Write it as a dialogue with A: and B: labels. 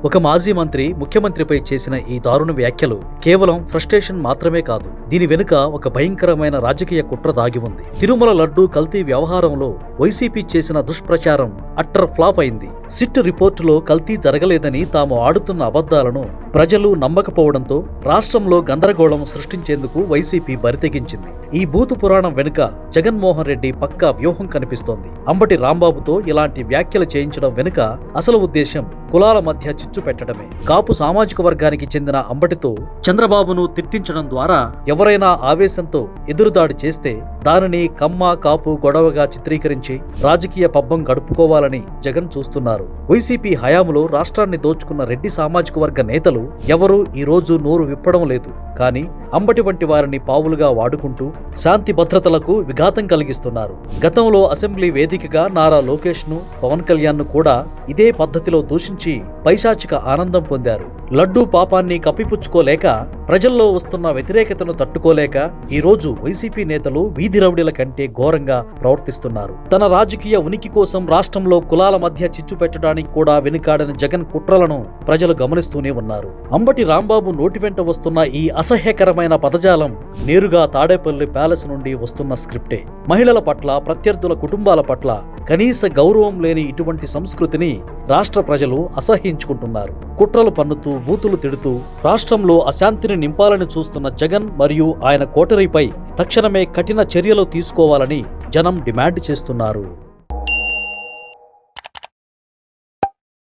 A: ఒక మాజీ మంత్రి ముఖ్యమంత్రిపై చేసిన ఈ దారుణ వ్యాఖ్యలు కేవలం ఫ్రస్ట్రేషన్ మాత్రమే కాదు, దీని వెనుక ఒక భయంకరమైన రాజకీయ కుట్ర దాగి ఉంది. తిరుమల లడ్డూ కల్తీ వ్యవహారంలో వైసీపీ చేసిన దుష్ప్రచారం అట్టర్ ఫ్లాప్ అయింది. సిట్ రిపోర్టులో కల్తీ జరగలేదని తాము ఆడుతున్న అబద్ధాలను ప్రజలు నమ్మకపోవడంతో రాష్ట్రంలో గందరగోళం సృష్టించేందుకు వైసీపీ బరితెగించింది. ఈ భూతు పురాణం వెనుక జగన్మోహన్ రెడ్డి పక్కా వ్యూహం కనిపిస్తోంది. అంబటి రాంబాబుతో ఇలాంటి వ్యాఖ్యలు చేయించడం వెనుక అసలు ఉద్దేశం కులాల మధ్య చిచ్చు పెట్టడమే. కాపు సామాజిక వర్గానికి చెందిన అంబటితో చంద్రబాబును తిట్టించడం ద్వారా ఎవరైనా ఆవేశంతో ఎదురుదాడి చేస్తే దానిని కమ్మ కాపు గొడవగా చిత్రీకరించి రాజకీయ పబ్బం గడుపుకోవాలని జగన్ చూస్తున్నారు. వైసీపీ హయాంలో రాష్ట్రాన్ని దోచుకున్న రెడ్డి సామాజిక వర్గ నేతలు ఎవరూ ఈ రోజు నోరు విప్పడం లేదు. కానీ అంబటి వంటి వారిని పావులుగా వాడుకుంటూ శాంతి భద్రతలకు విఘాతం కలిగిస్తున్నారు. గతంలో అసెంబ్లీ వేదికగా నారా లోకేష్ ను పవన్ కళ్యాణ్ ను కూడా ఇదే పద్ధతిలో దూషించి పైశాచిక ఆనందం పొందారు. లడ్డూ పాపాన్ని కప్పిపుచ్చుకోలేక ప్రజల్లో వస్తున్న వ్యతిరేకతను తట్టుకోలేక ఈ రోజు వైసీపీ నేతలు వీధి రౌడీల కంటే ఘోరంగా ప్రవర్తిస్తున్నారు. తన రాజకీయ ఉనికి కోసం రాష్ట్రంలో కులాల మధ్య చిచ్చు పెట్టడానికి కూడా వెనుకాడని జగన్ కుట్రలను ప్రజలు గమనిస్తూనే ఉన్నారు. అంబటి రాంబాబు నోటి వెంట వస్తున్న ఈ అసహ్యకరమైన పదజాలం నేరుగా తాడేపల్లి ప్యాలెస్ నుండి వస్తున్న స్క్రిప్టే. మహిళల పట్ల, ప్రత్యర్థుల కుటుంబాల పట్ల కనీస గౌరవం లేని ఇటువంటి సంస్కృతిని రాష్ట్ర ప్రజలు అసహ్యించుకుంటున్నారు. కుట్రలు పన్నుతూ, బూతులు తిడుతూ రాష్ట్రంలో అశాంతిని నింపాలని చూస్తున్న జగన్ మరియు ఆయన కోటరీపై తక్షణమే కఠిన చర్యలు తీసుకోవాలని జనం డిమాండ్ చేస్తున్నారు.